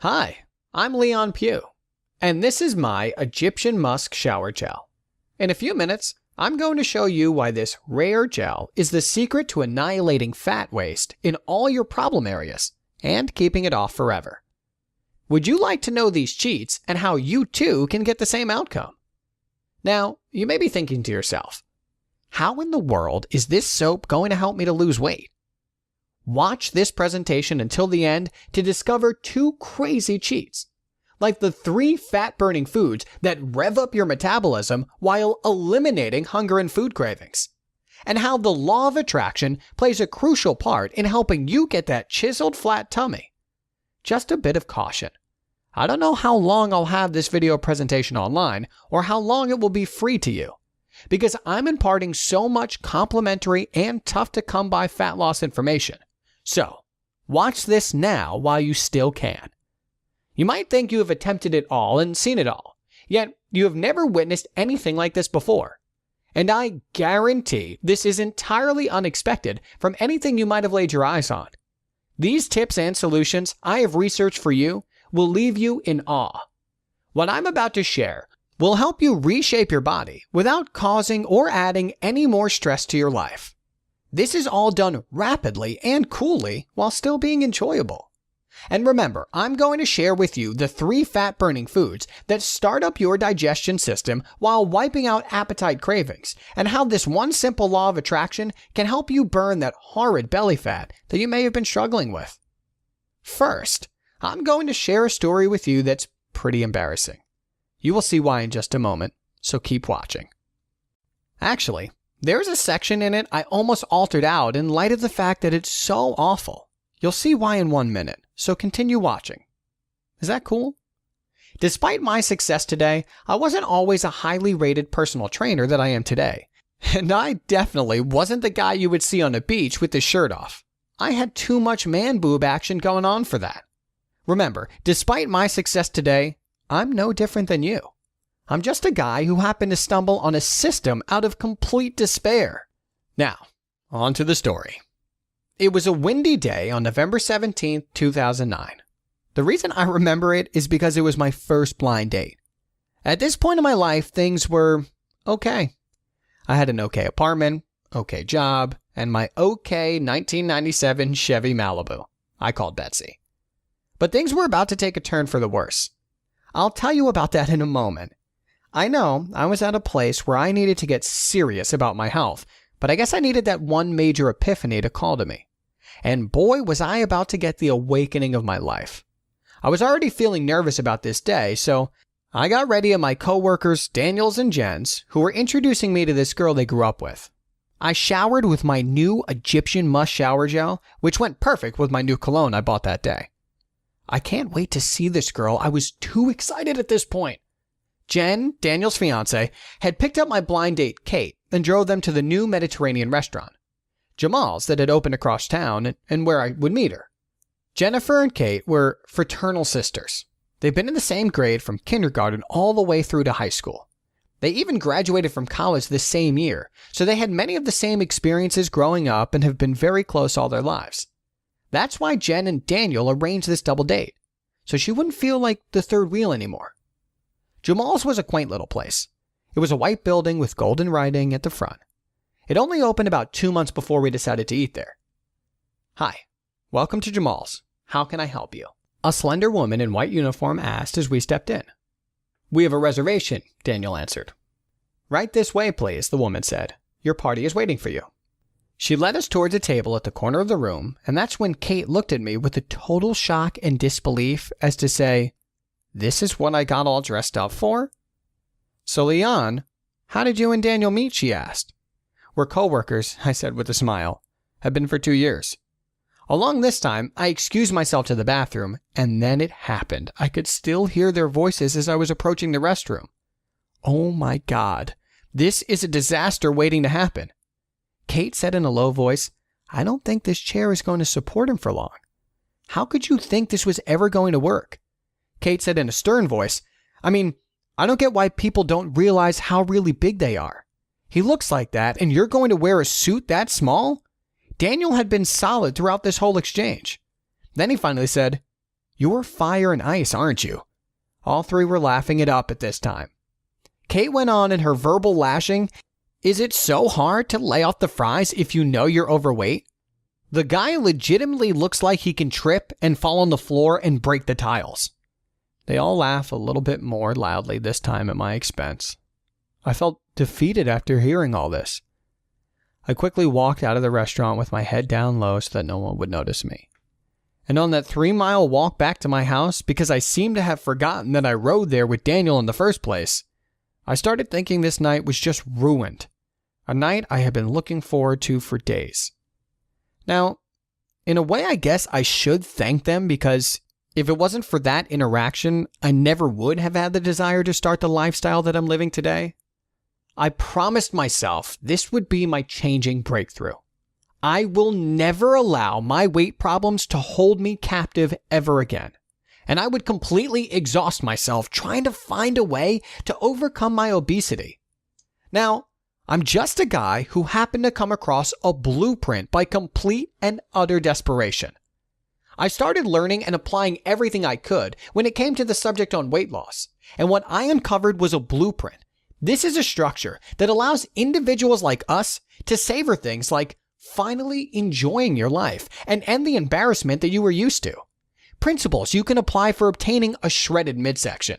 Hi, I'm Leon Pugh, and this is my Egyptian Musk Shower Gel. In a few minutes, I'm going to show you why this rare gel is the secret to annihilating fat waste in all your problem areas and keeping it off forever. Would you like to know these cheats and how you too can get the same outcome? Now, you may be thinking to yourself, how in the world is this soap going to help me to lose weight? Watch this presentation until the end to discover two crazy cheats, like the 3 fat-burning foods that rev up your metabolism while eliminating hunger and food cravings, and how the law of attraction plays a crucial part in helping you get that chiseled flat tummy. Just a bit of caution. I don't know how long I'll have this video presentation online or how long it will be free to you, because I'm imparting so much complimentary and tough-to-come-by fat loss information. So, watch this now while you still can. You might think you have attempted it all and seen it all, yet you have never witnessed anything like this before. And I guarantee this is entirely unexpected from anything you might have laid your eyes on. These tips and solutions I have researched for you will leave you in awe. What I'm about to share will help you reshape your body without causing or adding any more stress to your life. This is all done rapidly and coolly while still being enjoyable. And remember, I'm going to share with you the 3 fat-burning foods that start up your digestion system while wiping out appetite cravings, and how this one simple law of attraction can help you burn that horrid belly fat that you may have been struggling with. First, I'm going to share a story with you that's pretty embarrassing. You will see why in just a moment, so keep watching. Actually, there's a section in it I almost altered out in light of the fact that it's so awful. You'll see why in 1 minute, so continue watching. Is that cool? Despite my success today, I wasn't always a highly rated personal trainer that I am today. And I definitely wasn't the guy you would see on a beach with his shirt off. I had too much man boob action going on for that. Remember, despite my success today, I'm no different than you. I'm just a guy who happened to stumble on a system out of complete despair. Now, on to the story. It was a windy day on November 17, 2009. The reason I remember it is because it was my first blind date. At this point in my life, things were okay. I had an okay apartment, okay job, and my okay 1997 Chevy Malibu. I called Betsy. But things were about to take a turn for the worse. I'll tell you about that in a moment. I know I was at a place where I needed to get serious about my health, but I guess I needed that one major epiphany to call to me. And boy, was I about to get the awakening of my life. I was already feeling nervous about this day, so I got ready at my co-workers Daniel's and Jen's, who were introducing me to this girl they grew up with. I showered with my new Egyptian Musk Shower Gel, which went perfect with my new cologne I bought that day. I can't wait to see this girl. I was too excited at this point. Jen, Daniel's fiance, had picked up my blind date, Kate, and drove them to the new Mediterranean restaurant, Jamal's, that had opened across town and where I would meet her. Jennifer and Kate were fraternal sisters. They'd been in the same grade from kindergarten all the way through to high school. They even graduated from college the same year, so they had many of the same experiences growing up and have been very close all their lives. That's why Jen and Daniel arranged this double date, so she wouldn't feel like the third wheel anymore. Jamal's was a quaint little place. It was a white building with golden writing at the front. It only opened about 2 months before we decided to eat there. Hi, welcome to Jamal's. How can I help you? A slender woman in white uniform asked as we stepped in. We have a reservation, Daniel answered. Right this way, please, the woman said. Your party is waiting for you. She led us towards a table at the corner of the room, and that's when Kate looked at me with a total shock and disbelief as to say, this is what I got all dressed up for? So Leon, how did you and Daniel meet, she asked. We're co-workers, I said with a smile. Have been for 2 years. Along this time, I excused myself to the bathroom, and then it happened. I could still hear their voices as I was approaching the restroom. Oh my God, this is a disaster waiting to happen. Kate said in a low voice, I don't think this chair is going to support him for long. How could you think this was ever going to work? Kate said in a stern voice, I don't get why people don't realize how really big they are. He looks like that, and you're going to wear a suit that small? Daniel had been solid throughout this whole exchange. Then he finally said, You're fire and ice, aren't you?" All three were laughing it up at this time. Kate went on in her verbal lashing. "Is it so hard to lay off the fries if you know you're overweight? The guy legitimately looks like he can trip and fall on the floor and break the tiles." They all laugh a little bit more loudly this time at my expense. I felt defeated after hearing all this. I quickly walked out of the restaurant with my head down low so that no one would notice me. And on that 3-mile walk back to my house, because I seemed to have forgotten that I rode there with Daniel in the first place, I started thinking this night was just ruined. A night I had been looking forward to for days. Now, in a way, I guess I should thank them, because if it wasn't for that interaction, I never would have had the desire to start the lifestyle that I'm living today. I promised myself this would be my changing breakthrough. I will never allow my weight problems to hold me captive ever again. And I would completely exhaust myself trying to find a way to overcome my obesity. Now, I'm just a guy who happened to come across a blueprint by complete and utter desperation. I started learning and applying everything I could when it came to the subject on weight loss, and what I uncovered was a blueprint. This is a structure that allows individuals like us to savor things like finally enjoying your life and end the embarrassment that you were used to. Principles you can apply for obtaining a shredded midsection.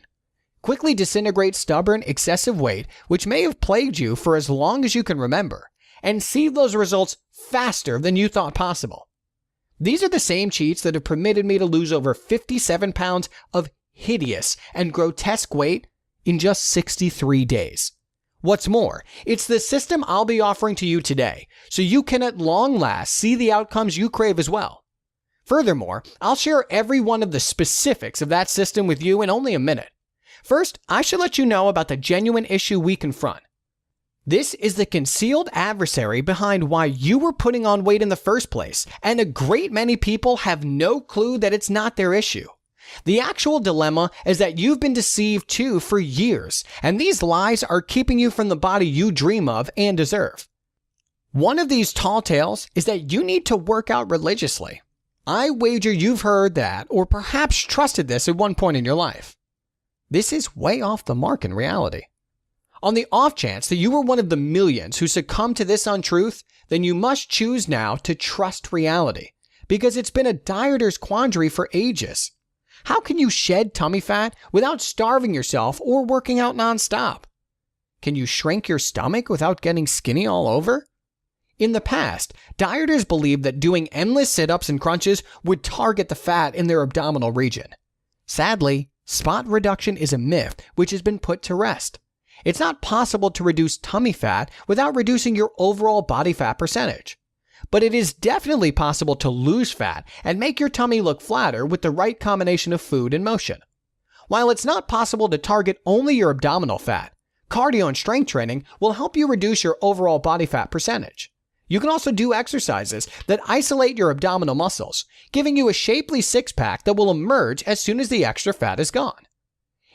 Quickly disintegrate stubborn, excessive weight, which may have plagued you for as long as you can remember, and see those results faster than you thought possible. These are the same cheats that have permitted me to lose over 57 pounds of hideous and grotesque weight in just 63 days. What's more, it's the system I'll be offering to you today, so you can at long last see the outcomes you crave as well. Furthermore, I'll share every one of the specifics of that system with you in only a minute. First, I should let you know about the genuine issue we confront. This is the concealed adversary behind why you were putting on weight in the first place, and a great many people have no clue that it's not their issue. The actual dilemma is that you've been deceived too for years, and these lies are keeping you from the body you dream of and deserve. One of these tall tales is that you need to work out religiously. I wager you've heard that, or perhaps trusted this at one point in your life. This is way off the mark in reality. On the off chance that you were one of the millions who succumbed to this untruth, then you must choose now to trust reality, because it's been a dieter's quandary for ages. How can you shed tummy fat without starving yourself or working out nonstop? Can you shrink your stomach without getting skinny all over? In the past, dieters believed that doing endless sit-ups and crunches would target the fat in their abdominal region. Sadly, spot reduction is a myth which has been put to rest. It's not possible to reduce tummy fat without reducing your overall body fat percentage. But it is definitely possible to lose fat and make your tummy look flatter with the right combination of food and motion. While it's not possible to target only your abdominal fat, cardio and strength training will help you reduce your overall body fat percentage. You can also do exercises that isolate your abdominal muscles, giving you a shapely six-pack that will emerge as soon as the extra fat is gone.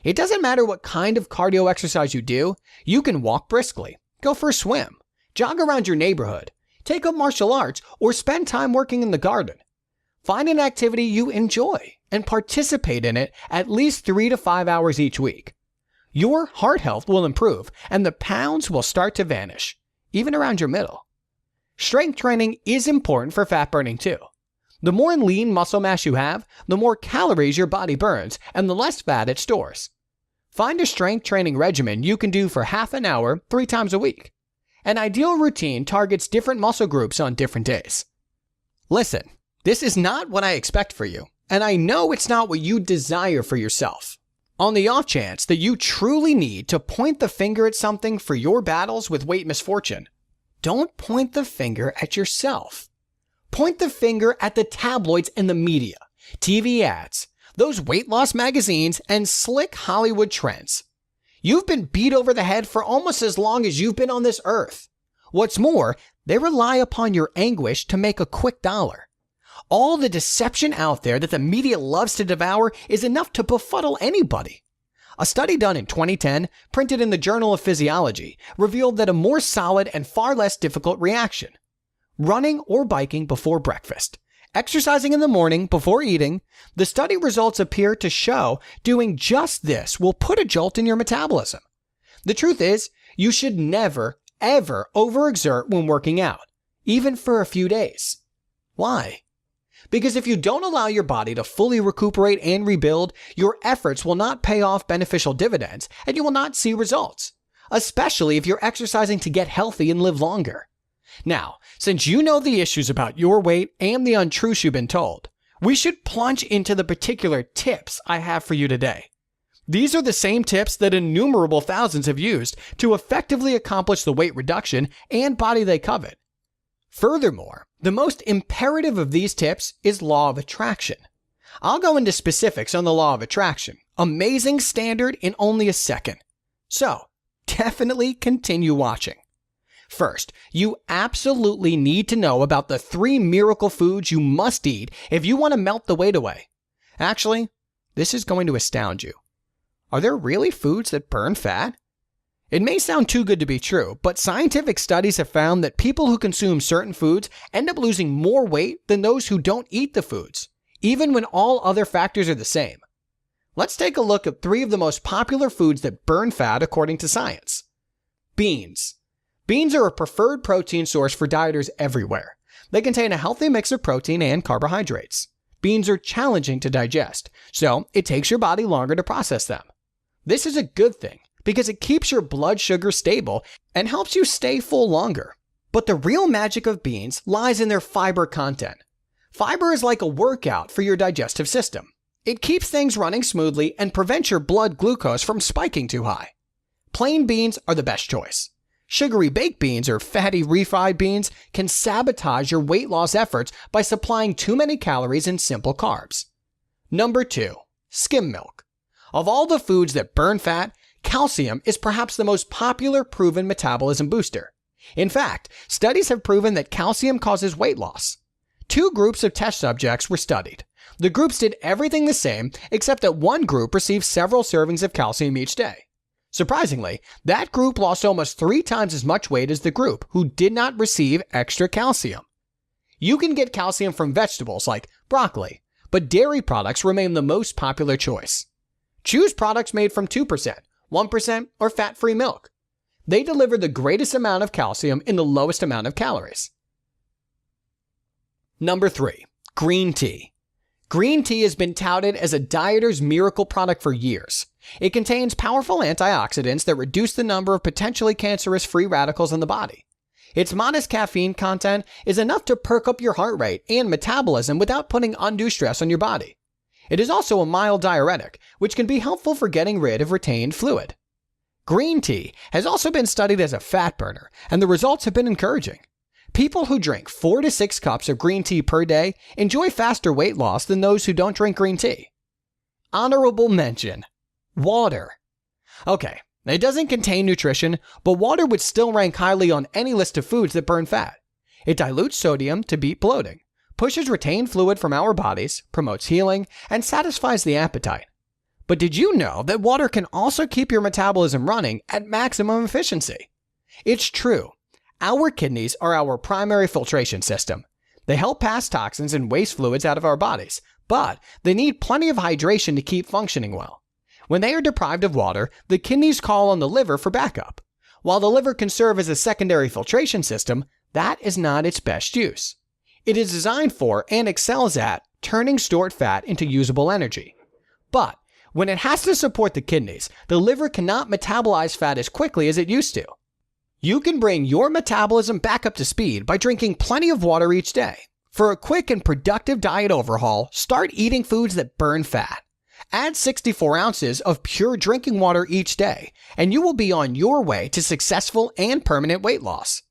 It doesn't matter what kind of cardio exercise you do, you can walk briskly, go for a swim, jog around your neighborhood, take up martial arts, or spend time working in the garden. Find an activity you enjoy and participate in it at least 3 to 5 hours each week. Your heart health will improve and the pounds will start to vanish, even around your middle. Strength training is important for fat burning too. The more lean muscle mass you have, the more calories your body burns and the less fat it stores. Find a strength training regimen you can do for half an hour 3 times a week. An ideal routine targets different muscle groups on different days. Listen, this is not what I expect for you, and I know it's not what you desire for yourself. On the off chance that you truly need to point the finger at something for your battles with weight misfortune, don't point the finger at yourself. Point the finger at the tabloids and the media, TV ads, those weight loss magazines, and slick Hollywood trends. You've been beat over the head for almost as long as you've been on this earth. What's more, they rely upon your anguish to make a quick dollar. All the deception out there that the media loves to devour is enough to befuddle anybody. A study done in 2010, printed in the Journal of Physiology, revealed that a more solid and far less difficult reaction: running or biking before breakfast, exercising in the morning before eating, the study results appear to show doing just this will put a jolt in your metabolism. The truth is, you should never, ever overexert when working out, even for a few days. Why? Because if you don't allow your body to fully recuperate and rebuild, your efforts will not pay off beneficial dividends and you will not see results, especially if you're exercising to get healthy and live longer. Now, since you know the issues about your weight and the untruths you've been told, we should plunge into the particular tips I have for you today. These are the same tips that innumerable thousands have used to effectively accomplish the weight reduction and body they covet. Furthermore, the most imperative of these tips is law of attraction. I'll go into specifics on the law of attraction, amazing standard in only a second. So, definitely continue watching. First, you absolutely need to know about the 3 miracle foods you must eat if you want to melt the weight away. Actually, this is going to astound you. Are there really foods that burn fat? It may sound too good to be true, but scientific studies have found that people who consume certain foods end up losing more weight than those who don't eat the foods, even when all other factors are the same. Let's take a look at 3 of the most popular foods that burn fat according to science. Beans. Beans are a preferred protein source for dieters everywhere. They contain a healthy mix of protein and carbohydrates. Beans are challenging to digest, so it takes your body longer to process them. This is a good thing because it keeps your blood sugar stable and helps you stay full longer. But the real magic of beans lies in their fiber content. Fiber is like a workout for your digestive system. It keeps things running smoothly and prevents your blood glucose from spiking too high. Plain beans are the best choice. Sugary baked beans or fatty refried beans can sabotage your weight loss efforts by supplying too many calories in simple carbs. Number 2, skim milk. Of all the foods that burn fat, calcium is perhaps the most popular proven metabolism booster. In fact, studies have proven that calcium causes weight loss. 2 groups of test subjects were studied. The groups did everything the same except that one group received several servings of calcium each day. Surprisingly, that group lost almost 3 times as much weight as the group who did not receive extra calcium. You can get calcium from vegetables like broccoli, but dairy products remain the most popular choice. Choose products made from 2%, 1%, or fat-free milk. They deliver the greatest amount of calcium in the lowest amount of calories. Number 3, green tea. Green tea has been touted as a dieter's miracle product for years. It contains powerful antioxidants that reduce the number of potentially cancerous free radicals in the body. Its modest caffeine content is enough to perk up your heart rate and metabolism without putting undue stress on your body. It is also a mild diuretic, which can be helpful for getting rid of retained fluid. Green tea has also been studied as a fat burner, and the results have been encouraging. People who drink 4 to 6 cups of green tea per day enjoy faster weight loss than those who don't drink green tea. Honorable mention: water. Okay, it doesn't contain nutrition, but water would still rank highly on any list of foods that burn fat. It dilutes sodium to beat bloating, pushes retained fluid from our bodies, promotes healing, and satisfies the appetite. But did you know that water can also keep your metabolism running at maximum efficiency? It's true. Our kidneys are our primary filtration system. They help pass toxins and waste fluids out of our bodies, but they need plenty of hydration to keep functioning well. When they are deprived of water, the kidneys call on the liver for backup. While the liver can serve as a secondary filtration system, that is not its best use. It is designed for and excels at turning stored fat into usable energy. But when it has to support the kidneys, the liver cannot metabolize fat as quickly as it used to. You can bring your metabolism back up to speed by drinking plenty of water each day. For a quick and productive diet overhaul, start eating foods that burn fat. Add 64 ounces of pure drinking water each day, and you will be on your way to successful and permanent weight loss.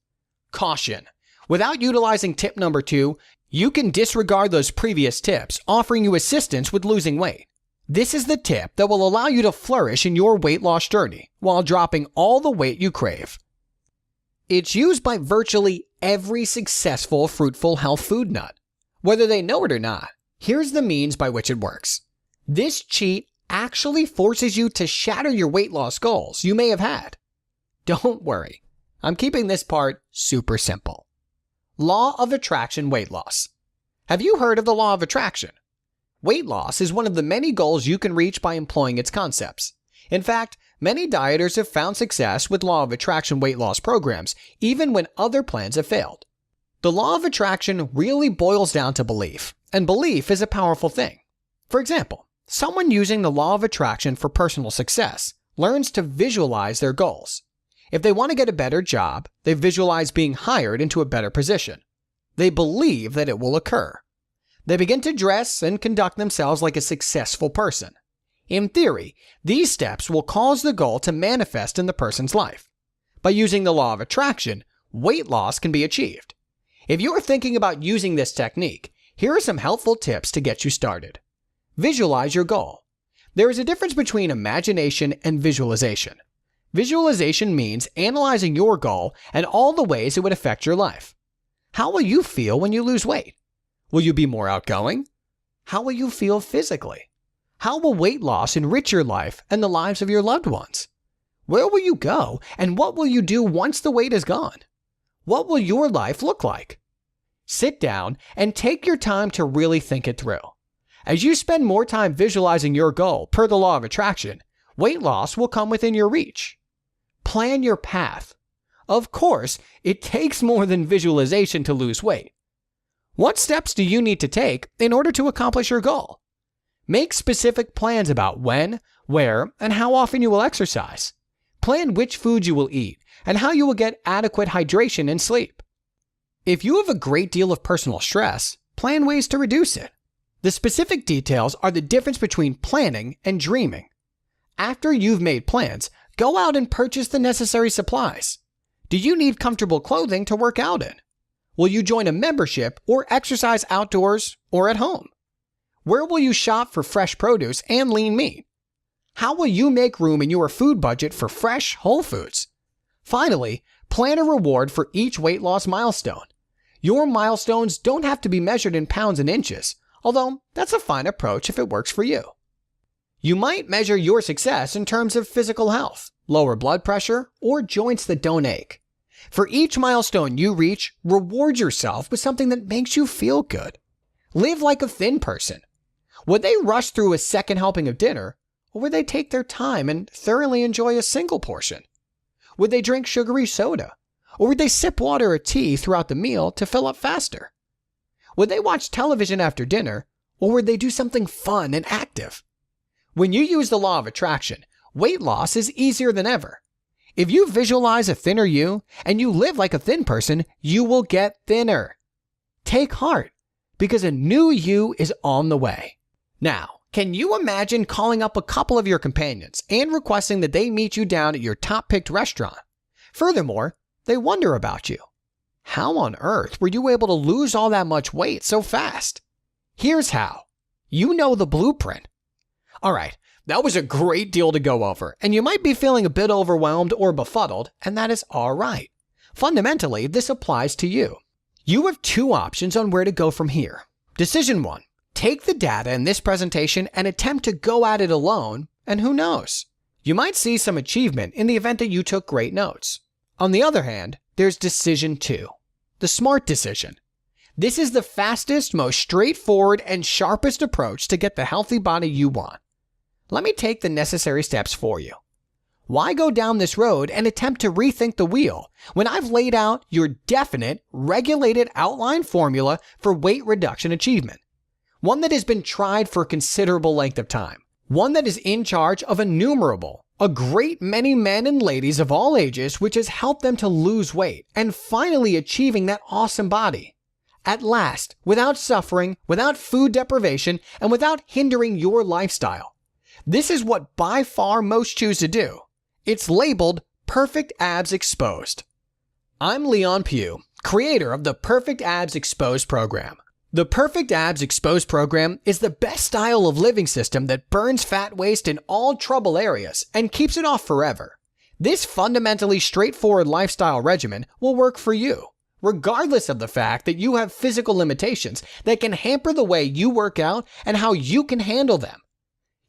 Caution: without utilizing tip number 2, you can disregard those previous tips, offering you assistance with losing weight. This is the tip that will allow you to flourish in your weight loss journey while dropping all the weight you crave. It's used by virtually every successful fruitful health food nut. Whether they know it or not, here's the means by which it works. This cheat actually forces you to shatter your weight loss goals you may have had. Don't worry, I'm keeping this part super simple. Law of attraction weight loss. Have you heard of the law of attraction? Weight loss is one of the many goals you can reach by employing its concepts. In fact, many dieters have found success with law of attraction weight loss programs, even when other plans have failed. The law of attraction really boils down to belief, and belief is a powerful thing. For example, someone using the law of attraction for personal success learns to visualize their goals. If they want to get a better job, they visualize being hired into a better position. They believe that it will occur. They begin to dress and conduct themselves like a successful person. In theory, these steps will cause the goal to manifest in the person's life. By using the law of attraction, weight loss can be achieved. If you are thinking about using this technique, here are some helpful tips to get you started. Visualize your goal. There is a difference between imagination and visualization. Visualization means analyzing your goal and all the ways it would affect your life. How will you feel when you lose weight? Will you be more outgoing? How will you feel physically? How will weight loss enrich your life and the lives of your loved ones? Where will you go, and what will you do once the weight is gone? What will your life look like? Sit down and take your time to really think it through. As you spend more time visualizing your goal per the law of attraction, weight loss will come within your reach. Plan your path. Of course, it takes more than visualization to lose weight. What steps do you need to take in order to accomplish your goal? Make specific plans about when, where, and how often you will exercise. Plan which foods you will eat and how you will get adequate hydration and sleep. If you have a great deal of personal stress, plan ways to reduce it. The specific details are the difference between planning and dreaming. After you've made plans, go out and purchase the necessary supplies. Do you need comfortable clothing to work out in? Will you join a membership or exercise outdoors or at home? Where will you shop for fresh produce and lean meat? How will you make room in your food budget for fresh, whole foods? Finally, plan a reward for each weight loss milestone. Your milestones don't have to be measured in pounds and inches, although that's a fine approach if it works for you. You might measure your success in terms of physical health, lower blood pressure, or joints that don't ache. For each milestone you reach, reward yourself with something that makes you feel good. Live like a thin person. Would they rush through a second helping of dinner, or would they take their time and thoroughly enjoy a single portion? Would they drink sugary soda, or would they sip water or tea throughout the meal to fill up faster? Would they watch television after dinner, or would they do something fun and active? When you use the law of attraction, weight loss is easier than ever. If you visualize a thinner you and you live like a thin person, you will get thinner. Take heart, because a new you is on the way. Now, can you imagine calling up a couple of your companions and requesting that they meet you down at your top-picked restaurant? Furthermore, they wonder about you. How on earth were you able to lose all that much weight so fast? Here's how. You know the blueprint. All right, that was a great deal to go over, and you might be feeling a bit overwhelmed or befuddled, and that is all right. Fundamentally, this applies to you. You have two options on where to go from here. Decision 1. Take the data in this presentation and attempt to go at it alone, and who knows? You might see some achievement in the event that you took great notes. On the other hand, there's decision 2, the smart decision. This is the fastest, most straightforward, and sharpest approach to get the healthy body you want. Let me take the necessary steps for you. Why go down this road and attempt to rethink the wheel when I've laid out your definite, regulated outline formula for weight reduction achievement? One that has been tried for a considerable length of time. One that is in charge of a great many men and ladies of all ages, which has helped them to lose weight and finally achieving that awesome body. At last, without suffering, without food deprivation, and without hindering your lifestyle. This is what by far most choose to do. It's labeled Perfect Abs Exposed. I'm Leon Pugh, creator of the Perfect Abs Exposed program. The Perfect Abs Exposed program is the best style of living system that burns fat waste in all trouble areas and keeps it off forever. This fundamentally straightforward lifestyle regimen will work for you, regardless of the fact that you have physical limitations that can hamper the way you work out and how you can handle them.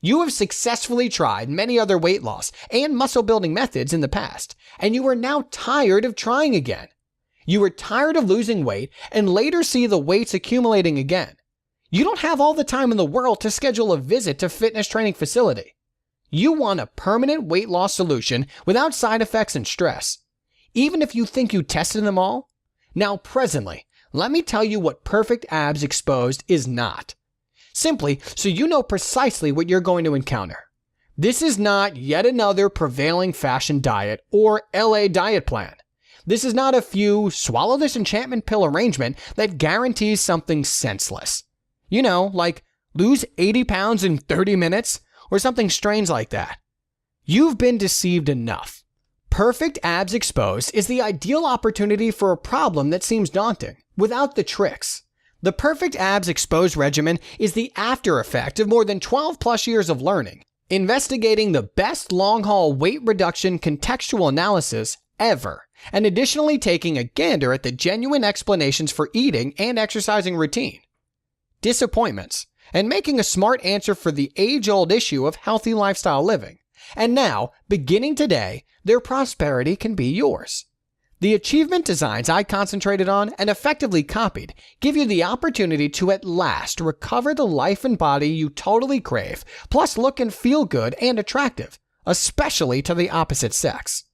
You have successfully tried many other weight loss and muscle building methods in the past, and you are now tired of trying again. You were tired of losing weight and later see the weights accumulating again. You don't have all the time in the world to schedule a visit to a fitness training facility. You want a permanent weight loss solution without side effects and stress. Even if you think you tested them all? Now presently, let me tell you what Perfect Abs Exposed is not. Simply so you know precisely what you're going to encounter. This is not yet another prevailing fashion diet or LA diet plan. This is not a few swallow this enchantment pill arrangement that guarantees something senseless. You know, like lose 80 pounds in 30 minutes or something strange like that. You've been deceived enough. Perfect Abs Exposed is the ideal opportunity for a problem that seems daunting, without the tricks. The Perfect Abs Exposed regimen is the after effect of more than 12 plus years of learning, investigating the best long-haul weight reduction contextual analysis ever, and additionally taking a gander at the genuine explanations for eating and exercising routine, disappointments, and making a smart answer for the age-old issue of healthy lifestyle living. And now, beginning today, their prosperity can be yours. The achievement designs I concentrated on and effectively copied give you the opportunity to at last recover the life and body you totally crave, plus look and feel good and attractive, especially to the opposite sex.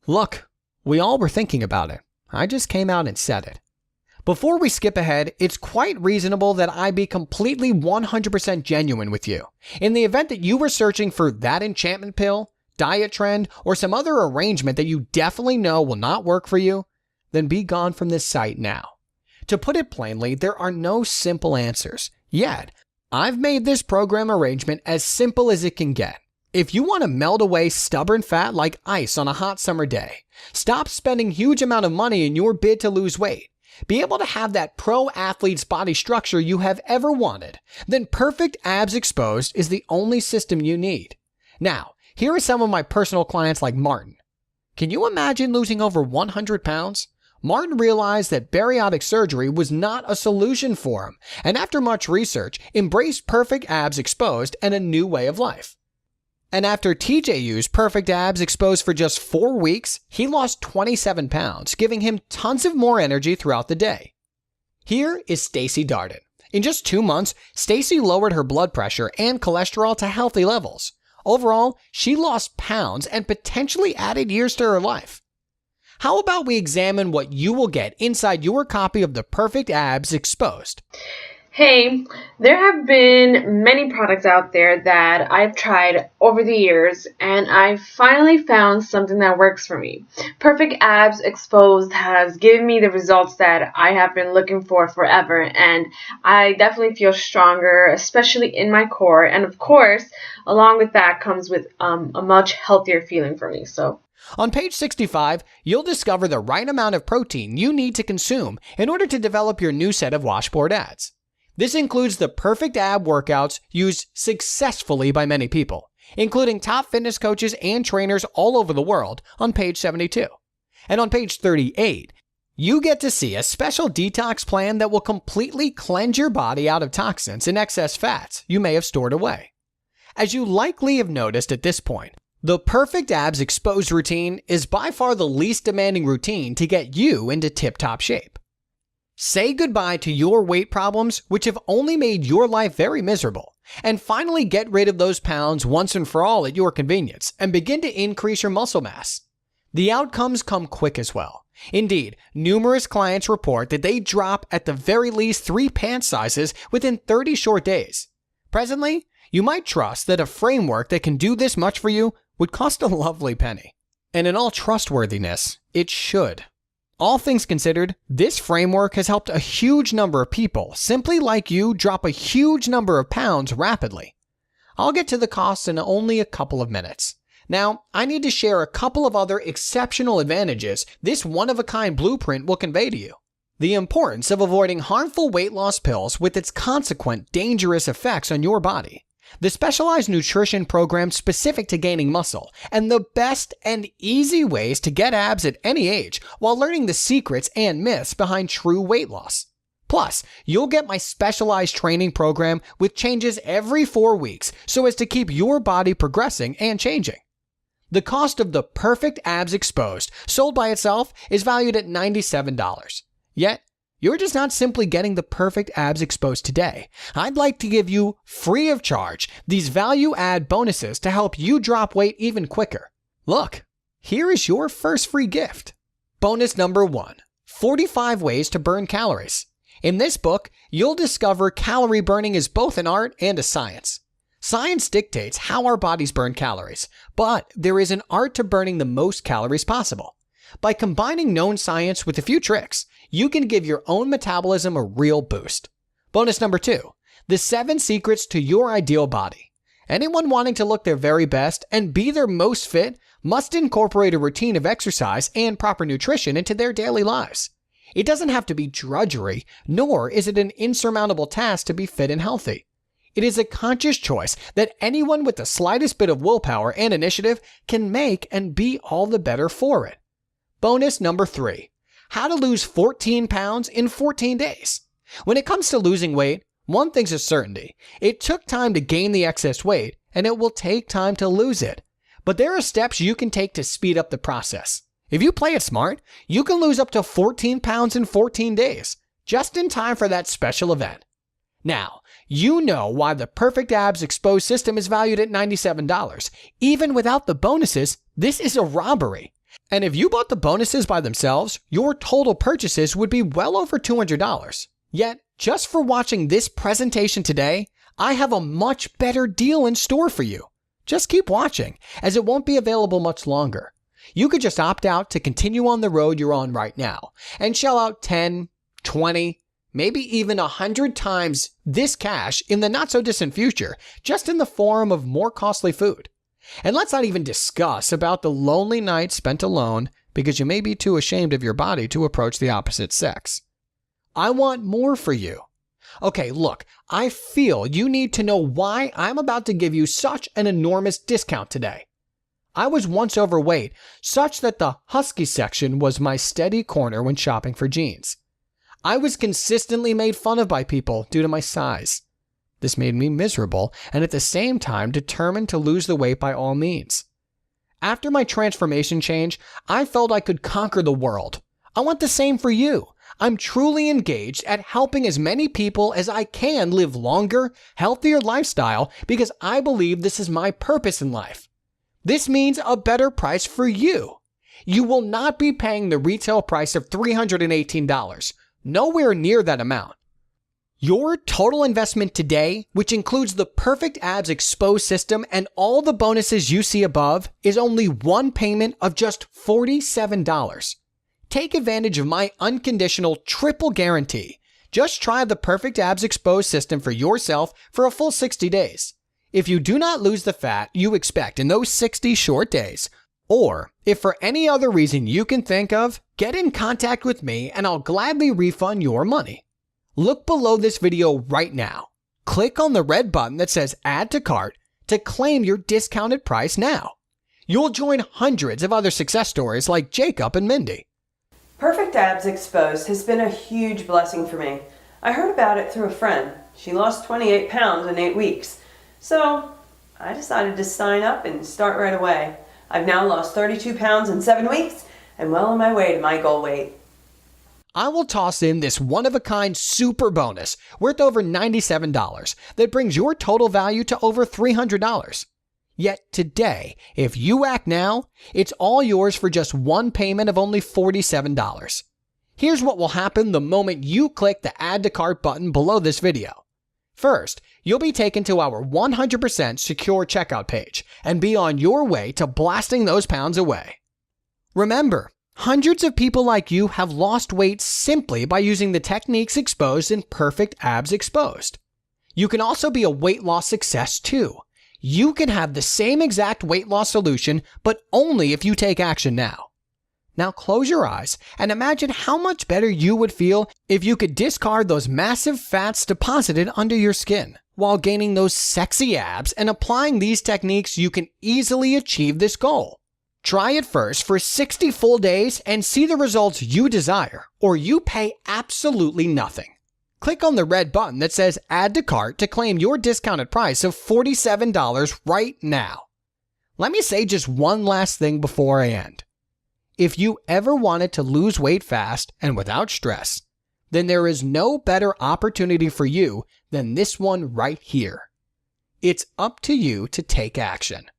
Look, we all were thinking about it. I just came out and said it. Before we skip ahead, it's quite reasonable that I be completely 100% genuine with you. In the event that you were searching for that enchantment pill, diet trend, or some other arrangement that you definitely know will not work for you, then be gone from this site now. To put it plainly, there are no simple answers. Yet, I've made this program arrangement as simple as it can get. If you want to melt away stubborn fat like ice on a hot summer day, stop spending huge amount of money in your bid to lose weight, be able to have that pro athlete's body structure you have ever wanted, then Perfect Abs Exposed is the only system you need. Now, here are some of my personal clients like Martin. Can you imagine losing over 100 pounds? Martin realized that bariatric surgery was not a solution for him, and after much research, embraced Perfect Abs Exposed and a new way of life. And after TJ used Perfect Abs Exposed for just 4 weeks, he lost 27 pounds, giving him tons of more energy throughout the day. Here is Stacy Darden. In just 2 months, Stacy lowered her blood pressure and cholesterol to healthy levels. Overall, she lost pounds and potentially added years to her life. How about we examine what you will get inside your copy of the Perfect Abs Exposed? Hey, there have been many products out there that I've tried over the years, and I finally found something that works for me. Perfect Abs Exposed has given me the results that I have been looking for forever, and I definitely feel stronger, especially in my core, and of course, along with that comes with a much healthier feeling for me. On page 65, you'll discover the right amount of protein you need to consume in order to develop your new set of washboard abs. This includes the perfect ab workouts used successfully by many people, including top fitness coaches and trainers all over the world on page 72. And on page 38, you get to see a special detox plan that will completely cleanse your body out of toxins and excess fats you may have stored away. As you likely have noticed at this point, the Perfect Abs Exposed routine is by far the least demanding routine to get you into tip-top shape. Say goodbye to your weight problems, which have only made your life very miserable, and finally get rid of those pounds once and for all at your convenience and begin to increase your muscle mass. The outcomes come quick as well. Indeed, numerous clients report that they drop at the very least 3 pant sizes within 30 short days. Presently, you might trust that a framework that can do this much for you would cost a lovely penny. And in all trustworthiness, it should. All things considered, this framework has helped a huge number of people simply like you drop a huge number of pounds rapidly. I'll get to the costs in only a couple of minutes. Now, I need to share a couple of other exceptional advantages this one-of-a-kind blueprint will convey to you. The importance of avoiding harmful weight loss pills with its consequent dangerous effects on your body. The specialized nutrition program specific to gaining muscle, and the best and easy ways to get abs at any age while learning the secrets and myths behind true weight loss. Plus, you'll get my specialized training program with changes every 4 weeks so as to keep your body progressing and changing. The cost of the Perfect Abs Exposed, sold by itself, is valued at $97. Yet, you're just not simply getting the Perfect Abs Exposed today. I'd like to give you, free of charge, these value-add bonuses to help you drop weight even quicker. Look, here is your first free gift. Bonus number 1, 45 ways to burn calories. In this book, you'll discover calorie burning is both an art and a science. Science dictates how our bodies burn calories, but there is an art to burning the most calories possible. By combining known science with a few tricks, you can give your own metabolism a real boost. Bonus number 2, the 7 secrets to your ideal body. Anyone wanting to look their very best and be their most fit must incorporate a routine of exercise and proper nutrition into their daily lives. It doesn't have to be drudgery, nor is it an insurmountable task to be fit and healthy. It is a conscious choice that anyone with the slightest bit of willpower and initiative can make and be all the better for it. Bonus number 3, how to lose 14 pounds in 14 days. When it comes to losing weight, one thing's a certainty. It took time to gain the excess weight, and it will take time to lose it. But there are steps you can take to speed up the process. If you play it smart, you can lose up to 14 pounds in 14 days, just in time for that special event. Now, you know why the Perfect Abs Exposed system is valued at $97. Even without the bonuses, this is a robbery. And if you bought the bonuses by themselves, your total purchases would be well over $200. Yet, just for watching this presentation today, I have a much better deal in store for you. Just keep watching, as it won't be available much longer. You could just opt out to continue on the road you're on right now, and shell out 10, 20, maybe even 100 times this cash in the not-so-distant future, just in the form of more costly food. And let's not even discuss about the lonely nights spent alone because you may be too ashamed of your body to approach the opposite sex. I want more for you. Okay, look, I feel you need to know why I'm about to give you such an enormous discount today. I was once overweight, such that the husky section was my steady corner when shopping for jeans. I was consistently made fun of by people due to my size. This made me miserable and at the same time determined to lose the weight by all means. After my transformation change, I felt I could conquer the world. I want the same for you. I'm truly engaged at helping as many people as I can live longer, healthier lifestyle because I believe this is my purpose in life. This means a better price for you. You will not be paying the retail price of $318, nowhere near that amount. Your total investment today, which includes the Perfect Abs Exposed system and all the bonuses you see above, is only one payment of just $47. Take advantage of my unconditional triple guarantee. Just try the Perfect Abs Exposed system for yourself for a full 60 days. If you do not lose the fat you expect in those 60 short days, or if for any other reason you can think of, get in contact with me and I'll gladly refund your money. Look below this video right now. Click on the red button that says Add to Cart to claim your discounted price now. You'll join hundreds of other success stories like Jacob and Mindy. Perfect Abs Exposed has been a huge blessing for me. I heard about it through a friend. She lost 28 pounds in 8 weeks. So I decided to sign up and start right away. I've now lost 32 pounds in 7 weeks and well on my way to my goal weight. I will toss in this one-of-a-kind super bonus worth over $97 that brings your total value to over $300. Yet today, if you act now, it's all yours for just one payment of only $47. Here's what will happen the moment you click the Add to Cart button below this video. First, you'll be taken to our 100% secure checkout page and be on your way to blasting those pounds away. Remember, hundreds of people like you have lost weight simply by using the techniques exposed in Perfect Abs Exposed. You can also be a weight loss success too. You can have the same exact weight loss solution, but only if you take action now. Now close your eyes and imagine how much better you would feel if you could discard those massive fats deposited under your skin. While gaining those sexy abs and applying these techniques, you can easily achieve this goal. Try it first for 60 full days and see the results you desire, or you pay absolutely nothing. Click on the red button that says Add to Cart to claim your discounted price of $47 right now. Let me say just one last thing before I end. If you ever wanted to lose weight fast and without stress, then there is no better opportunity for you than this one right here. It's up to you to take action.